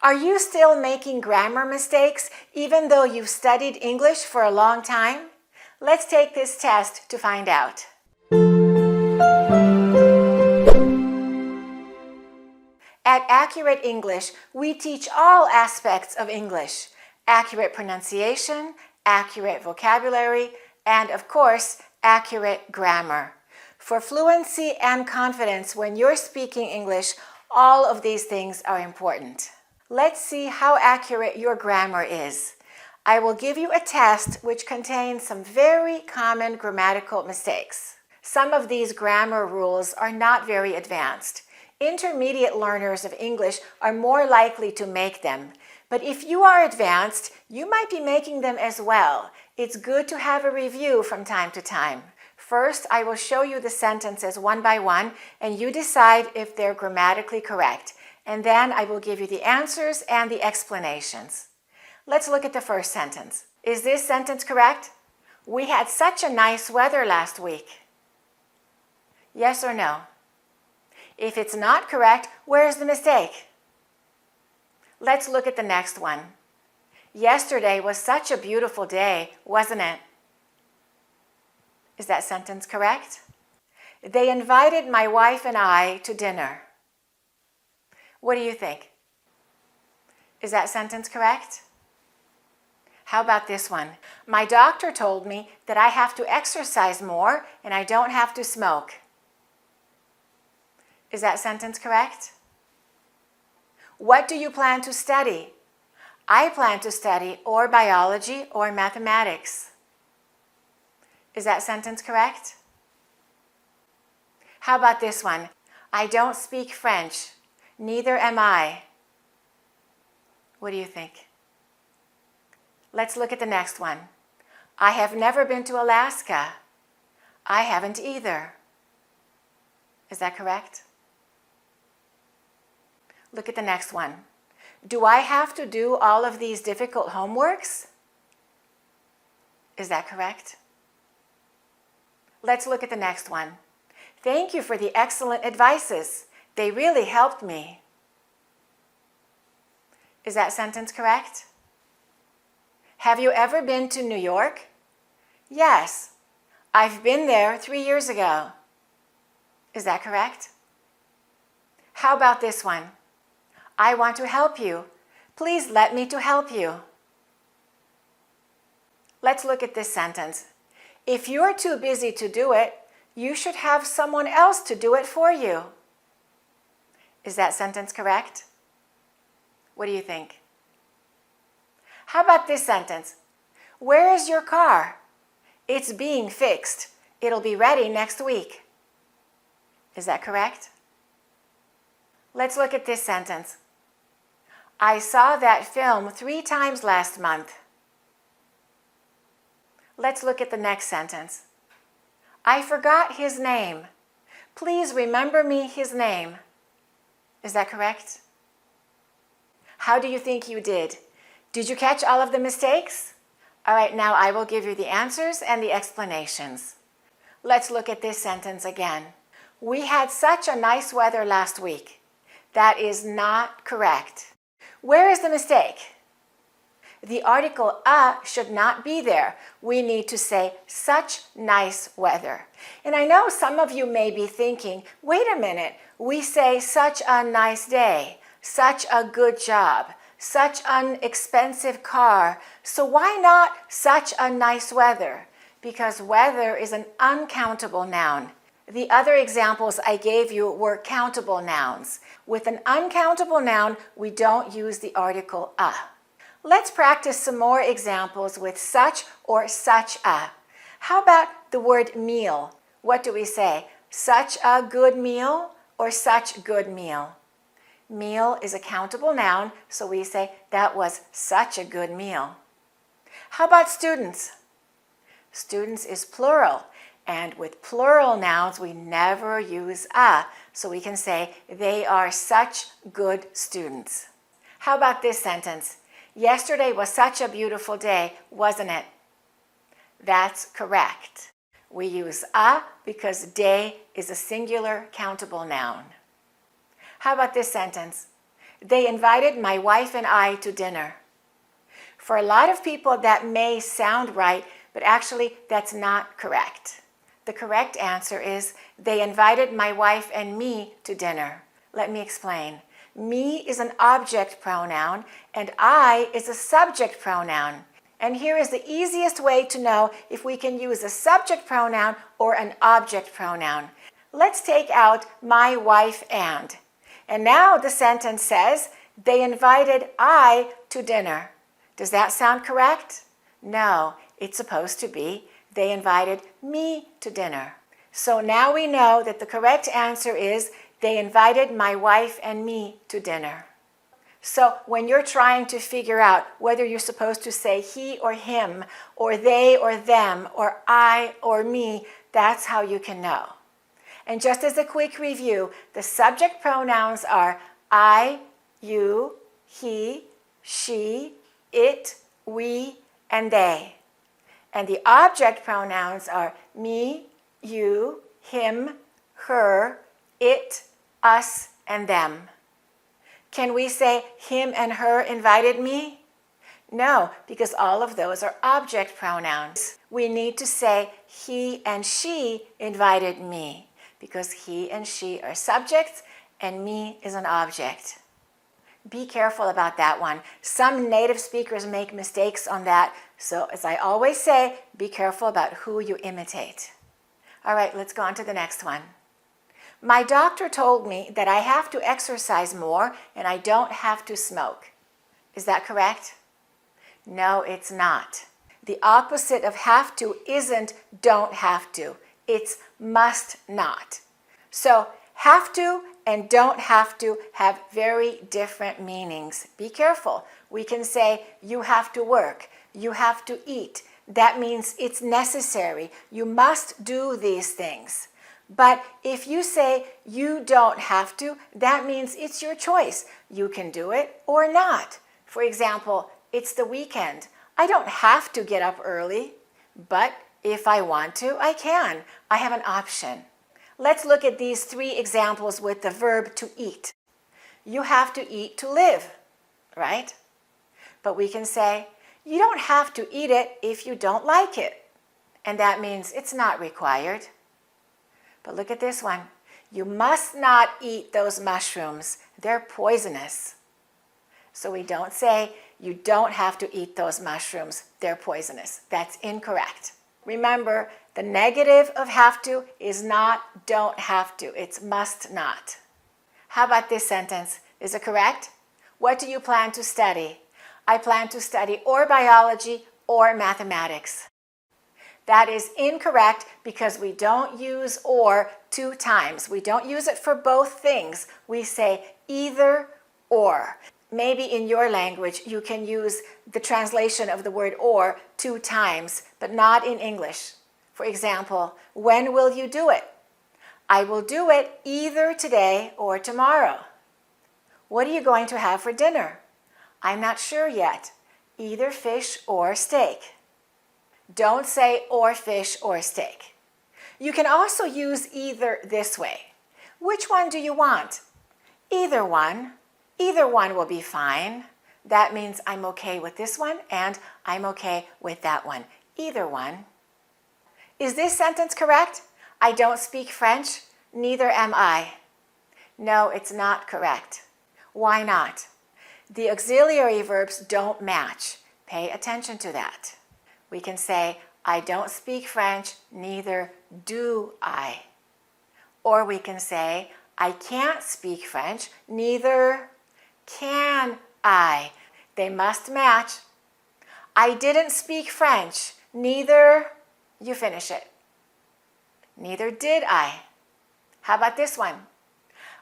Are you still making grammar mistakes even though you've studied English for a long time? Let's take this test to find out. At Accurate English, we teach all aspects of English: accurate pronunciation, accurate vocabulary, and of course, accurate grammar. For fluency and confidence when you're speaking English, all of these things are important. Let's see how accurate your grammar is. I will give you a test which contains some very common grammatical mistakes. Some of these grammar rules are not very advanced. Intermediate learners of English are more likely to make them. But if you are advanced, you might be making them as well. It's good to have a review from time to time. First, I will show you the sentences one by one, and you decide if they're grammatically correct. And then I will give you the answers and the explanations. Let's look at the first sentence. Is this sentence correct? We had such a nice weather last week. Yes or no? If it's not correct, where's the mistake? Let's look at the next one. Yesterday was such a beautiful day, wasn't it? Is that sentence correct? They invited my wife and I to dinner. What do you think? Is that sentence correct? How about this one? My doctor told me that I have to exercise more and I don't have to smoke. Is that sentence correct? What do you plan to study? I plan to study or biology or mathematics. Is that sentence correct? How about this one? I don't speak French. Neither am I. What do you think? Let's look at the next one. I have never been to Alaska. I haven't either. Is that correct? Look at the next one. Do I have to do all of these difficult homeworks? Is that correct? Let's look at the next one. Thank you for the excellent advices. They really helped me. Is that sentence correct? Have you ever been to New York? Yes, I've been there 3 years ago. Is that correct? How about this one? I want to help you. Please let me to help you. Let's look at this sentence. If you're too busy to do it, you should have someone else to do it for you. Is that sentence correct? What do you think? How about this sentence? Where is your car? It's being fixed. It'll be ready next week. Is that correct? Let's look at this sentence. I saw that film 3 times last month. Let's look at the next sentence. I forgot his name. Please remember me his name. Is that correct? How do you think you did? Did you catch all of the mistakes? All right, now I will give you the answers and the explanations. Let's look at this sentence again. We had such a nice weather last week. That is not correct. Where is the mistake? The article a should not be there. We need to say such nice weather. And I know some of you may be thinking, wait a minute, we say such a nice day, such a good job, such an expensive car. So why not such a nice weather? Because weather is an uncountable noun. The other examples I gave you were countable nouns. With an uncountable noun, we don't use the article a. Let's practice some more examples with such or such a. How about the word meal? What do we say? Such a good meal or such good meal? Meal is a countable noun, so we say that was such a good meal. How about students? Students is plural, and with plural nouns we never use a, so we can say they are such good students. How about this sentence? Yesterday was such a beautiful day, wasn't it? That's correct. We use a because day is a singular countable noun. How about this sentence? They invited my wife and I to dinner. For a lot of people, that may sound right, but actually that's not correct. The correct answer is, they invited my wife and me to dinner. Let me explain. Me is an object pronoun, and I is a subject pronoun. And here is the easiest way to know if we can use a subject pronoun or an object pronoun. Let's take out my wife and. And now the sentence says, they invited I to dinner. Does that sound correct? No, it's supposed to be, they invited me to dinner. So now we know that the correct answer is, they invited my wife and me to dinner. So when you're trying to figure out whether you're supposed to say he or him, or they or them, or I or me, that's how you can know. And just as a quick review, the subject pronouns are I, you, he, she, it, we, and they. And the object pronouns are me, you, him, her, it, us, and them. Can we say him and her invited me? No, because all of those are object pronouns. We need to say he and she invited me, because he and she are subjects and me is an object. Be careful about that one. Some native speakers make mistakes on that, so as I always say, be careful about who you imitate. All right, let's go on to the next one. My doctor told me that I have to exercise more and I don't have to smoke. Is that correct? No, it's not. The opposite of have to isn't don't have to. It's must not. So have to and don't have to have very different meanings. Be careful. We can say you have to work, you have to eat. That means it's necessary. You must do these things. But if you say you don't have to, that means it's your choice. You can do it or not. For example, it's the weekend. I don't have to get up early, but if I want to, I can. I have an option. Let's look at these three examples with the verb to eat. You have to eat to live, right? But we can say, you don't have to eat it if you don't like it. And that means it's not required. But look at this one. You must not eat those mushrooms. They're poisonous. So we don't say, you don't have to eat those mushrooms. They're poisonous. That's incorrect. Remember, the negative of have to is not don't have to. It's must not. How about this sentence? Is it correct? What do you plan to study? I plan to study or biology or mathematics. That is incorrect because we don't use or two times. We don't use it for both things. We say either or. Maybe in your language you can use the translation of the word or two times, but not in English. For example, when will you do it? I will do it either today or tomorrow. What are you going to have for dinner? I'm not sure yet. Either fish or steak. Don't say or fish or steak. You can also use either this way. Which one do you want? Either one. Either one will be fine. That means I'm okay with this one and I'm okay with that one. Either one. Is this sentence correct? I don't speak French. Neither am I. No, it's not correct. Why not? The auxiliary verbs don't match. Pay attention to that. We can say, I don't speak French, neither do I. Or we can say, I can't speak French, neither can I. They must match. I didn't speak French, neither, you finish it. Neither did I. How about this one?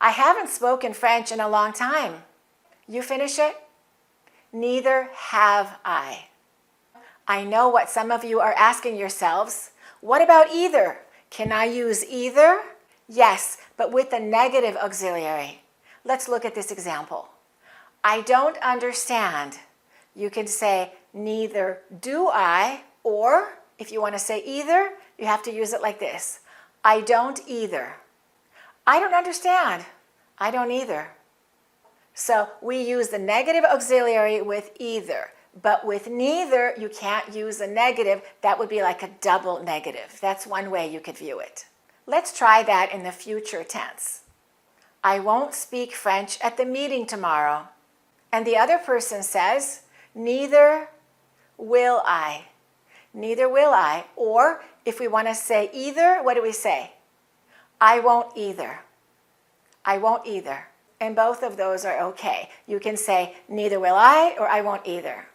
I haven't spoken French in a long time. You finish it. Neither have I. I know what some of you are asking yourselves. What about either? Can I use either? Yes, but with the negative auxiliary. Let's look at this example. I don't understand. You can say neither do I, or if you want to say either, you have to use it like this. I don't either. I don't understand. I don't either. So we use the negative auxiliary with either. But with neither, you can't use a negative. That would be like a double negative. That's one way you could view it. Let's try that in the future tense. I won't speak French at the meeting tomorrow. And the other person says, neither will I. Neither will I. Or if we want to say either, what do we say? I won't either. I won't either. And both of those are okay. You can say neither will I or I won't either.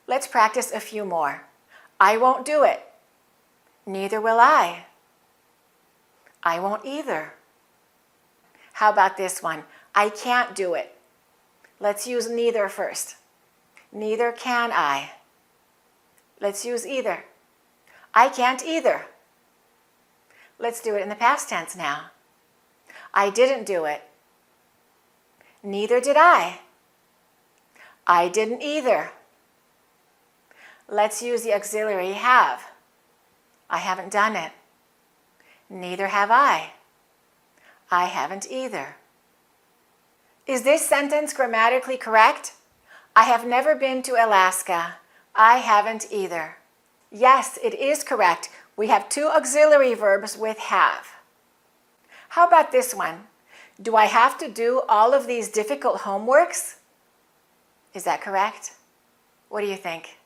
Let's practice a few more. I won't do it. Neither will I. I won't either. How about this one? I can't do it. Let's use neither first. Neither can I. Let's use either. I can't either. Let's do it in the past tense now. I didn't do it. Neither did I. I didn't either. Let's use the auxiliary have. I haven't done it. Neither have I. I haven't either. Is this sentence grammatically correct? I have never been to Alaska. I haven't either. Yes, it is correct. We have two auxiliary verbs with have. How about this one? Do I have to do all of these difficult homeworks? Is that correct? What do you think?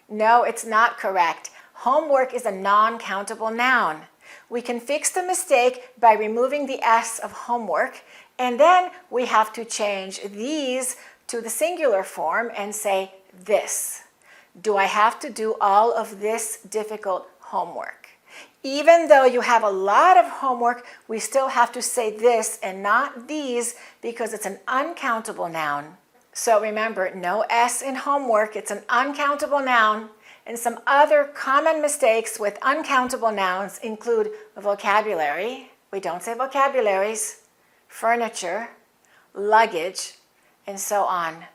No, it's not correct. Homework is a non-countable noun. We can fix the mistake by removing the S of homework, and then we have to change these to the singular form and say this. Do I have to do all of this difficult homework? Even though you have a lot of homework, we still have to say this and not these because it's an uncountable noun. So remember, no S in homework, it's an uncountable noun. And some other common mistakes with uncountable nouns include vocabulary. We don't say vocabularies, furniture, luggage, and so on.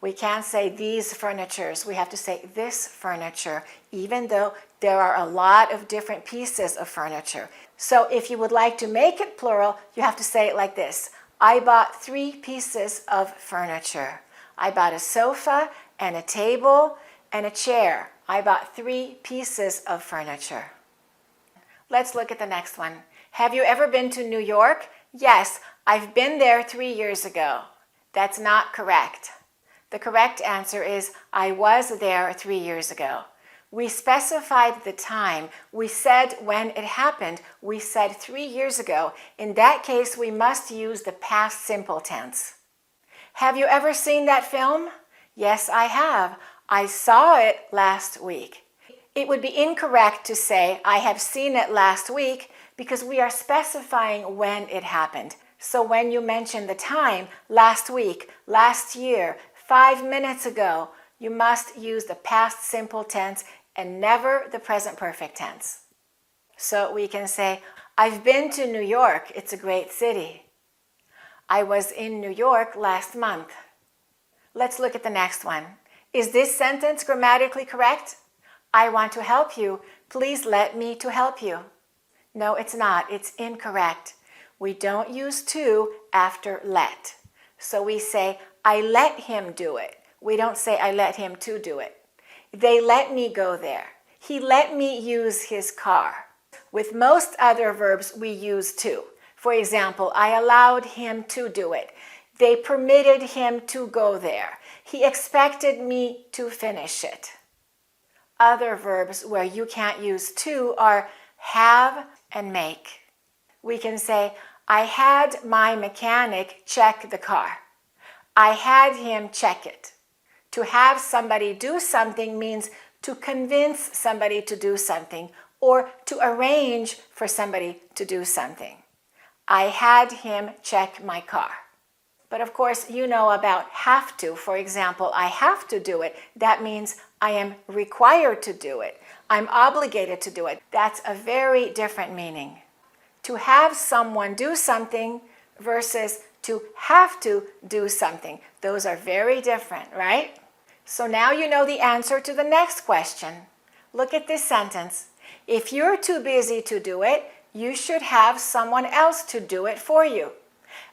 We can't say these furnitures. We have to say this furniture, even though there are a lot of different pieces of furniture. So if you would like to make it plural, you have to say it like this. I bought 3 pieces of furniture. I bought a sofa and a table and a chair. I bought 3 pieces of furniture. Let's look at the next one. Have you ever been to New York? Yes, I've been there 3 years ago. That's not correct. The correct answer is I was there 3 years ago. We specified the time. We said when it happened. We said 3 years ago. In that case, we must use the past simple tense. Have you ever seen that film? Yes, I have. I saw it last week. It would be incorrect to say I have seen it last week because we are specifying when it happened. So when you mention the time, last week, last year, 5 minutes ago, you must use the past simple tense and never the present perfect tense. So we can say, I've been to New York. It's a great city. I was in New York last month. Let's look at the next one. Is this sentence grammatically correct? I want to help you. Please let me to help you. No, it's not. It's incorrect. We don't use to after let. So we say, I let him do it. We don't say, I let him to do it. They let me go there. He let me use his car. With most other verbs, we use to. For example, I allowed him to do it. They permitted him to go there. He expected me to finish it. Other verbs where you can't use to are have and make. We can say, I had my mechanic check the car. I had him check it. To have somebody do something means to convince somebody to do something or to arrange for somebody to do something. I had him check my car. But of course, you know about have to. For example, I have to do it. That means I am required to do it. I'm obligated to do it. That's a very different meaning. To have someone do something versus to have to do something. Those are very different, right? So now you know the answer to the next question. Look at this sentence. If you're too busy to do it, you should have someone else to do it for you.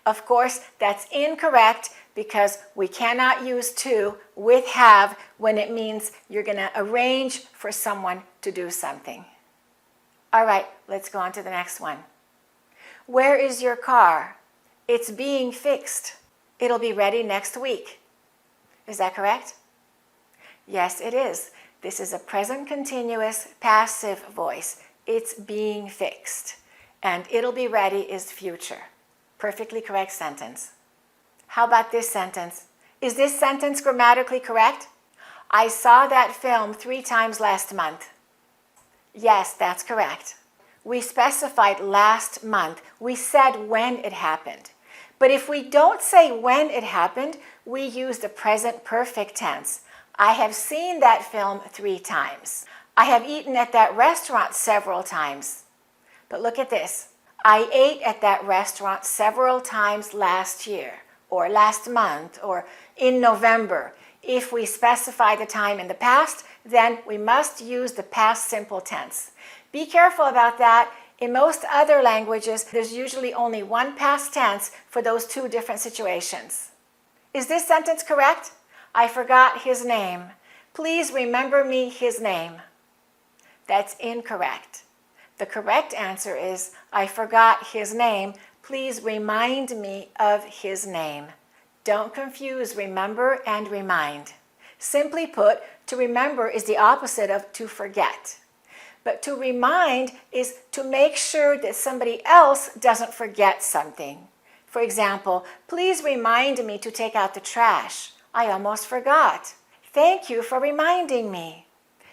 Of course, that's incorrect because we cannot use to with have when it means you're going to arrange for someone to do something. All right, let's go on to the next one. Where is your car? It's being fixed. It'll be ready next week. Is that correct? Yes, it is. This is a present continuous passive voice. It's being fixed. And it'll be ready is future. Perfectly correct sentence. How about this sentence? Is this sentence grammatically correct? I saw that film 3 times last month. Yes, that's correct. We specified last month. We said when it happened. But if we don't say when it happened, we use the present perfect tense. I have seen that film 3 times. I have eaten at that restaurant several times. But look at this. I ate at that restaurant several times last year, or last month, or in November. If we specify the time in the past, then we must use the past simple tense. Be careful about that. In most other languages, there's usually only one past tense for those 2 different situations. Is this sentence correct? I forgot his name. Please remember me his name. That's incorrect. The correct answer is, I forgot his name. Please remind me of his name. Don't confuse remember and remind. Simply put, to remember is the opposite of to forget. But to remind is to make sure that somebody else doesn't forget something. For example, please remind me to take out the trash. I almost forgot. Thank you for reminding me.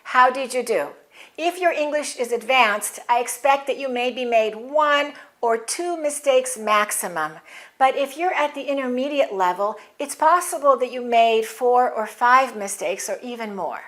How did you do? If your English is advanced, I expect that you maybe made 1 or 2 mistakes maximum. But if you're at the intermediate level, it's possible that you made 4 or 5 mistakes or even more.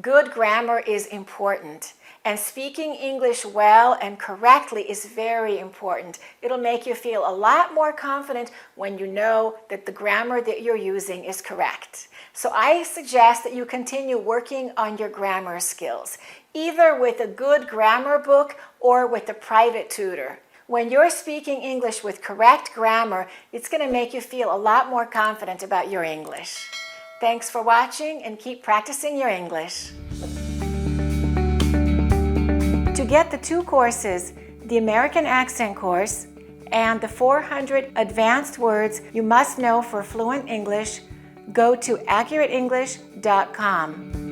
Good grammar is important, and speaking English well and correctly is very important. It'll make you feel a lot more confident when you know that the grammar that you're using is correct. So I suggest that you continue working on your grammar skills, either with a good grammar book or with a private tutor. When you're speaking English with correct grammar, it's going to make you feel a lot more confident about your English. Thanks for watching, and keep practicing your English. To get the 2 courses, the American Accent course and the 400 advanced words you must know for fluent English, go to accurateenglish.com.